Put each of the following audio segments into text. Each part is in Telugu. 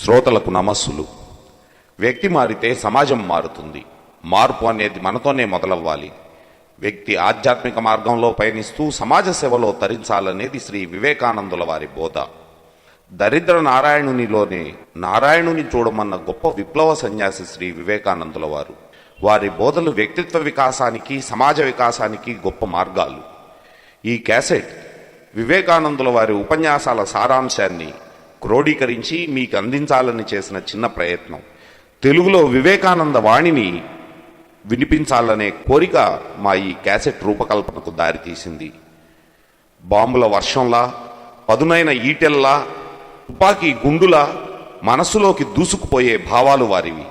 శ్రోతలకు నమస్సులు. వ్యక్తి మారితే సమాజం మారుతుంది. మార్పు అనేది మనతోనే మొదలవ్వాలి. వ్యక్తి ఆధ్యాత్మిక మార్గంలో పయనిస్తూ సమాజ సేవలో తరించాలనేది శ్రీ వివేకానందుల వారి బోధ. దరిద్ర నారాయణునిలోనే నారాయణుని చూడమన్న గొప్ప విప్లవ సన్యాసి శ్రీ వివేకానందుల వారు. వారి బోధలు వ్యక్తిత్వ వికాసానికి, సమాజ వికాసానికి గొప్ప మార్గాలు. ఈ క్యాసెట్ వివేకానందుల వారి ఉపన్యాసాల సారాంశాన్ని క్రోడీకరించి మీకు అందించాలని చేసిన చిన్న ప్రయత్నం. తెలుగులో వివేకానంద వాణిని వినిపించాలనే కోరిక మా ఈ క్యాసెట్ రూపకల్పనకు దారితీసింది. బాంబుల వర్షంలా, పదునైన ఈటెల్లా, తుపాకీ గుండులా మనస్సులోకి దూసుకుపోయే భావాలు వారివి.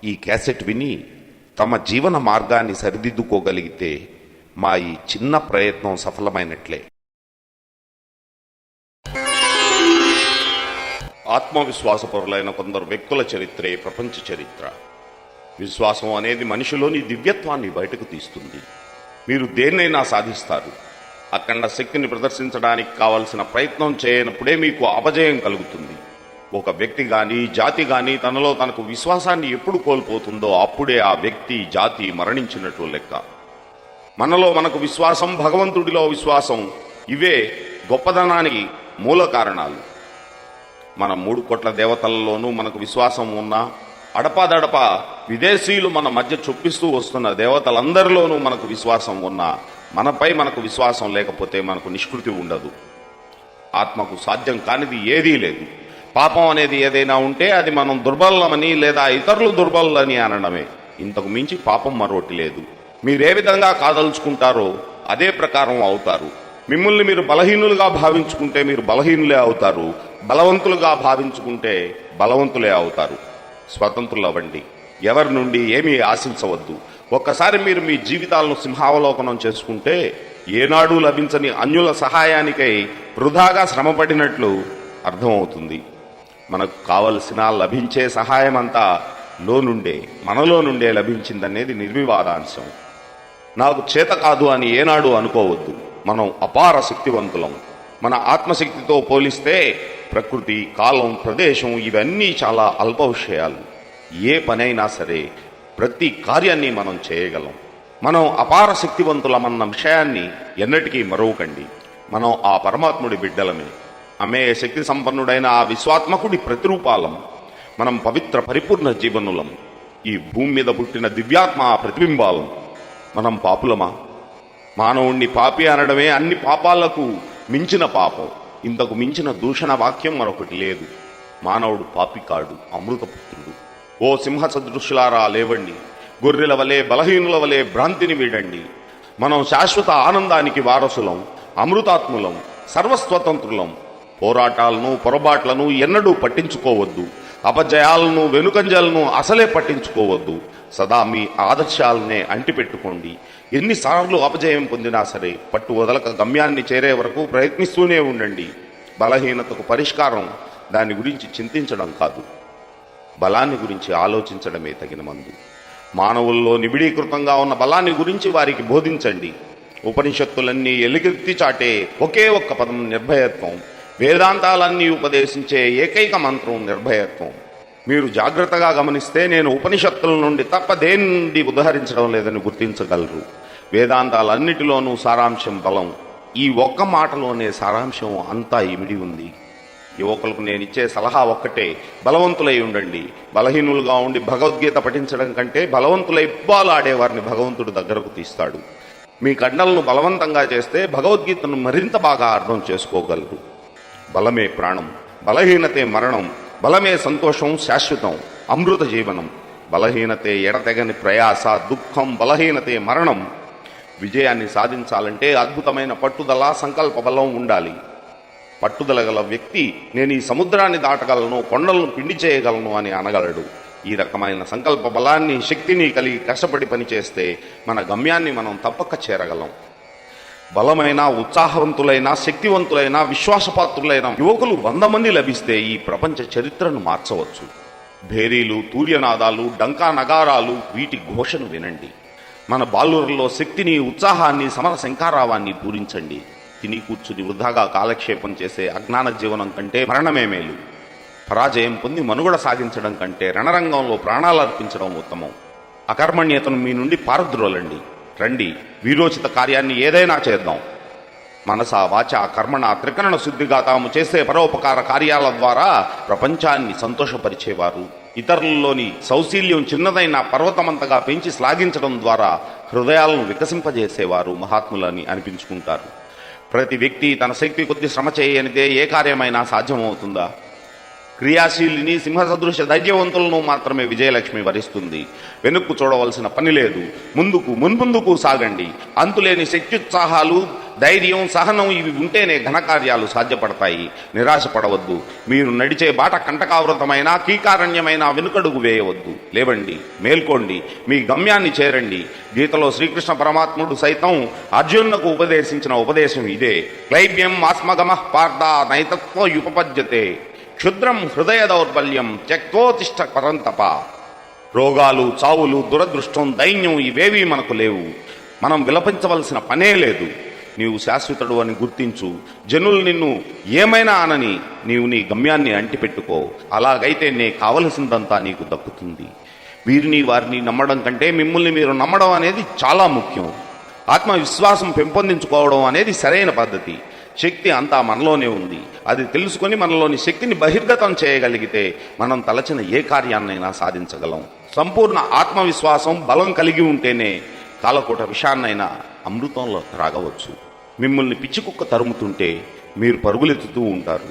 ఈ క్యాసెట్ విని తమ జీవన మార్గాన్ని సరిదిద్దుకోగలిగితే మా ఈ చిన్న ప్రయత్నం సఫలమైనట్లే. ఆత్మవిశ్వాసపరులైన కొందరు వ్యక్తుల చరిత్రే ప్రపంచ చరిత్ర. విశ్వాసం అనేది మనిషిలోని దివ్యత్వాన్ని బయటకు తీస్తుంది. మీరు దేన్నైనా సాధిస్తారు. అఖండ శక్తిని ప్రదర్శించడానికి కావలసిన ప్రయత్నం చేయనప్పుడే మీకు అపజయం కలుగుతుంది. ఒక వ్యక్తి గాని, జాతి గాని తనలో తనకు విశ్వాసాన్ని ఎప్పుడు కోల్పోతుందో అప్పుడే ఆ వ్యక్తి, జాతి మరణించినట్లు లెక్క. మనలో మనకు విశ్వాసం, భగవంతుడిలో విశ్వాసం, ఇవే గొప్పదనానికి మూల కారణాలు. మన 3 కోట్ల దేవతలలోనూ మనకు విశ్వాసం ఉన్నా, అడపాదడప విదేశీయులు మన మధ్య చొప్పిస్తూ వస్తున్న దేవతలందరిలోనూ మనకు విశ్వాసం ఉన్నా, మనపై మనకు విశ్వాసం లేకపోతే మనకు నిష్కృతి ఉండదు. ఆత్మకు సాధ్యం కానిది ఏదీ లేదు. పాపం అనేది ఏదైనా ఉంటే అది మనం దుర్బలమని లేదా ఇతరులు దుర్బలని అనడమే. ఇంతకు మించి పాపం మరొకటి లేదు. మీరే విధంగా కాదలుచుకుంటారో అదే ప్రకారం అవుతారు. మిమ్మల్ని మీరు బలహీనులుగా భావించుకుంటే మీరు బలహీనులే అవుతారు. బలవంతులుగా భావించుకుంటే బలవంతులే అవుతారు. స్వతంత్రులవ్వండి. ఎవరి నుండి ఏమీ ఆశించవద్దు. ఒక్కసారి మీరు మీ జీవితాలను సింహావలోకనం చేసుకుంటే ఏనాడూ లభించని అన్యుల సహాయానికై వృధాగా శ్రమపడినట్లు అర్థమవుతుంది. మనకు కావలసిన లభించే సహాయం అంతా మనలో నుండే లభించిందనేది నిర్వివాదాంశం. నాకు చేత కాదు అని ఏనాడు అనుకోవద్దు. మనం అపార శక్తివంతులం. మన ఆత్మశక్తితో పోలిస్తే ప్రకృతి, కాలం, ప్రదేశం ఇవన్నీ చాలా అల్ప విషయాలు. ఏ పనైనా సరే, ప్రతి కార్యాన్ని మనం చేయగలం. మనం అపార శక్తివంతులమన్న విషయాన్ని ఎన్నటికీ మరవకండి. మనం ఆ పరమాత్ముడి బిడ్డలమే. అమే శక్తి సంపన్నుడైన ఆ విశ్వాత్మకుడి ప్రతిరూపాలం. మనం పవిత్ర పరిపూర్ణ జీవనులం. ఈ భూమి మీద పుట్టిన దివ్యాత్మ ప్రతిబింబాలం. మనం పాపులమా? మానవుణ్ణి పాపి అనడమే అన్ని పాపాలకు మించిన పాపం. ఇంతకు మించిన దూషణ వాక్యం మరొకటి లేదు. మానవుడు పాపి కాడు, అమృతపుత్రుడు. ఓ సింహ సదృశులారా లేవండి. గొర్రెల వలె, బలహీనుల వలె భ్రాంతిని వీడండి. మనం శాశ్వత ఆనందానికి వారసులం, అమృతాత్ములం, సర్వస్వతంత్రులం. పోరాటాలను, పొరపాట్లను ఎన్నడూ పట్టించుకోవద్దు. అపజయాలను, వెనుకంజలను అసలే పట్టించుకోవద్దు. సదా మీ ఆదర్శాలనే అంటిపెట్టుకోండి. ఎన్నిసార్లు అపజయం పొందినా సరే పట్టు వదలక గమ్యాన్ని చేరే వరకు ప్రయత్నిస్తూనే ఉండండి. బలహీనతకు పరిష్కారం దాని గురించి చింతించడం కాదు, బలాన్ని గురించి ఆలోచించడమే తగిన మందు. మానవుల్లో నిబిడీకృతంగా ఉన్న బలాన్ని గురించి వారికి బోధించండి. ఉపనిషత్తులన్నీ ఎలుగెత్తి చాటే ఒకే ఒక్క పదం నిర్భయత్వం. వేదాంతాలన్నీ ఉపదేశించే ఏకైక మంత్రం నిర్భయత్వం. మీరు జాగ్రత్తగా గమనిస్తే నేను ఉపనిషత్తుల నుండి తప్ప దేని నుండి ఉదహరించడం లేదని గుర్తించగలరు. వేదాంతాలన్నిటిలోనూ సారాంశం బలం. ఈ ఒక్క మాటలోనే సారాంశం అంతా ఇమిడి ఉంది. యువకులకు నేనిచ్చే సలహా ఒక్కటే, బలవంతులై ఉండండి. బలహీనులుగా ఉండి భగవద్గీత పఠించడం కంటే బలవంతులై బాల్ ఆడేవారిని భగవంతుడు దగ్గరకు తీస్తాడు. మీ కండలను బలవంతంగా చేస్తే భగవద్గీతను మరింత బాగా అర్థం చేసుకోగలరు. బలమే ప్రాణం, బలహీనతే మరణం. బలమే సంతోషం, శాశ్వతం, అమృత జీవనం. బలహీనతే ఎడతెగని ప్రయాస, దుఃఖం. బలహీనతే మరణం. విజయాన్ని సాధించాలంటే అద్భుతమైన పట్టుదల, సంకల్ప బలం ఉండాలి. పట్టుదల గల వ్యక్తి నేను ఈ సముద్రాన్ని దాటగలను, కొండలను పిండి చేయగలను అని అనగలడు. ఈ రకమైన సంకల్ప బలాన్ని, శక్తిని కలిగి కష్టపడి పనిచేస్తే మన గమ్యాన్ని మనం తప్పక చేరగలం. బలమైన, ఉత్సాహవంతులైన, శక్తివంతులైన, విశ్వాసపాత్రులైన యువకులు 100 మంది లభిస్తే ఈ ప్రపంచ చరిత్రను మార్చవచ్చు. భేరీలు, తూర్యనాదాలు, డంకా నగారాలు, వీటి ఘోషను వినండి. మన బాలురులో శక్తిని, ఉత్సాహాన్ని, సమర శంకారావాన్ని పూరించండి. తిని కూర్చుని వృధాగా కాలక్షేపం చేసే అజ్ఞాన జీవనం కంటే మరణమే మేలు. పరాజయం పొంది మనుగడ సాగించడం కంటే రణరంగంలో ప్రాణాలు అర్పించడం ఉత్తమం. అకర్మణ్యతను మీ నుండి పారద్రోలండి. రండి, వీరోచిత కార్యాన్ని ఏదైనా చేద్దాం. మనస వాచ కర్మణ త్రికరణ శుద్ధిగా తాము చేసే పరోపకార కార్యాల ద్వారా ప్రపంచాన్ని సంతోషపరిచేవారు. ఇతరులలోని సౌశీల్యం చిన్నదైన పర్వతమంతగా పెంచి శ్లాఘించడం ద్వారా హృదయాలను వికసింపజేసేవారు మహాత్ములని అనిపించుకుంటారు. ప్రతి వ్యక్తి తన శక్తి కొద్ది శ్రమ చేయనిదే ఏ కార్యమైనా సాధ్యమవుతుందా? క్రియాశీలిని సింహసదృశ ధైర్యవంతులను మాత్రమే విజయలక్ష్మి వరిస్తుంది. వెనుక్కు చూడవలసిన పని లేదు. మున్ముందుకు సాగండి. అంతులేని శక్త్యుత్సాహాలు, ధైర్యం, సహనం ఇవి ఉంటేనే ఘనకార్యాలు సాధ్యపడతాయి. నిరాశపడవద్దు. మీరు నడిచే బాట కంటకావృతమైన కీకారణ్యమైన వెనుకడుగు వేయవద్దు. లేవండి, మేల్కోండి, మీ గమ్యాన్ని చేరండి. గీతలో శ్రీకృష్ణ పరమాత్ముడు సైతం అర్జునులకు ఉపదేశించిన ఉపదేశం ఇదే. క్లైబ్యం ఆస్మగమ పార్థ నైతత్వయుపపద్యతే క్షుద్రం హృదయ దౌర్బల్యం త్యక్తోతిష్ట పరంతప. రోగాలు, చావులు, దురదృష్టం, దైన్యం ఇవేవీ మనకు లేవు. మనం విలపించవలసిన పనే లేదు. నీవు శాశ్వతుడు అని గుర్తించు. జనులు నిన్ను ఏమైనా అనని నీవు నీ గమ్యాన్ని అంటిపెట్టుకో. అలాగైతే నే కావలసిందంతా నీకు దక్కుతుంది. వీరిని వారిని నమ్మడం కంటే మిమ్మల్ని మీరు నమ్మడం అనేది చాలా ముఖ్యం. ఆత్మవిశ్వాసం పెంపొందించుకోవడం అనేది సరైన పద్ధతి. శక్తి అంతా మనలోనే ఉంది. అది తెలుసుకొని మనలోని శక్తిని బహిర్గతం చేయగలిగితే మనం తలచిన ఏ కార్యాన్నైనా సాధించగలం. సంపూర్ణ ఆత్మవిశ్వాసం, బలం కలిగి ఉంటేనే కాలకోట విషాన్నైనా అమృతంలో త్రాగవచ్చు. మిమ్మల్ని పిచ్చికుక్క తరుముతుంటే మీరు పరుగులెత్తుతూ ఉంటారు.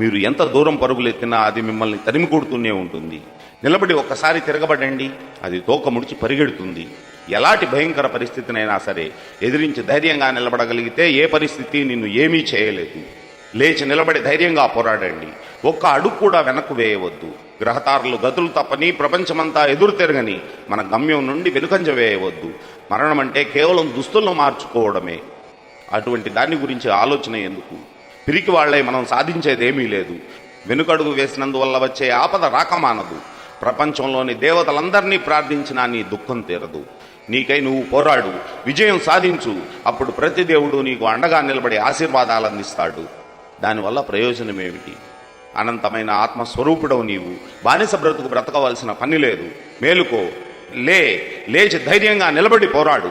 మీరు ఎంత దూరం పరుగులెత్తినా అది మిమ్మల్ని తరిమి కొడుతూనే ఉంటుంది. నిలబడి ఒక్కసారి తిరగబడండి, అది తోక ముడిచి పరిగెడుతుంది. ఎలాంటి భయంకర పరిస్థితినైనా సరే ఎదిరించి ధైర్యంగా నిలబడగలిగితే ఏ పరిస్థితి నిన్ను ఏమీ చేయలేదు. లేచి నిలబడి ధైర్యంగా పోరాడండి. ఒక్క అడుగు కూడా వెనక్కు వేయవద్దు. గ్రహతారులు గతులు తప్పని ప్రపంచమంతా ఎదురు తిరగని మన గమ్యం నుండి వెనుకంజ వేయవద్దు. మరణం అంటే కేవలం దుస్తులను మార్చుకోవడమే. అటువంటి దాని గురించి ఆలోచన ఎందుకు? పిరికి వాళ్లే మనం సాధించేదేమీ లేదు. వెనుకడుగు వేసినందువల్ల వచ్చే ఆపద రాకమానదు. ప్రపంచంలోని దేవతలందరినీ ప్రార్థించినా నీ దుఃఖం తీరదు. నీకై నువ్వు పోరాడు, విజయం సాధించు. అప్పుడు ప్రతి దేవుడు నీకు అండగా నిలబడి ఆశీర్వాదాలు అందిస్తాడు. దానివల్ల ప్రయోజనమేమిటి? అనంతమైన ఆత్మస్వరూపుడవు నీవు. బానిస బ్రతుకు బ్రతకవలసిన పని లేదు. మేలుకో, లేచి ధైర్యంగా నిలబడి పోరాడు.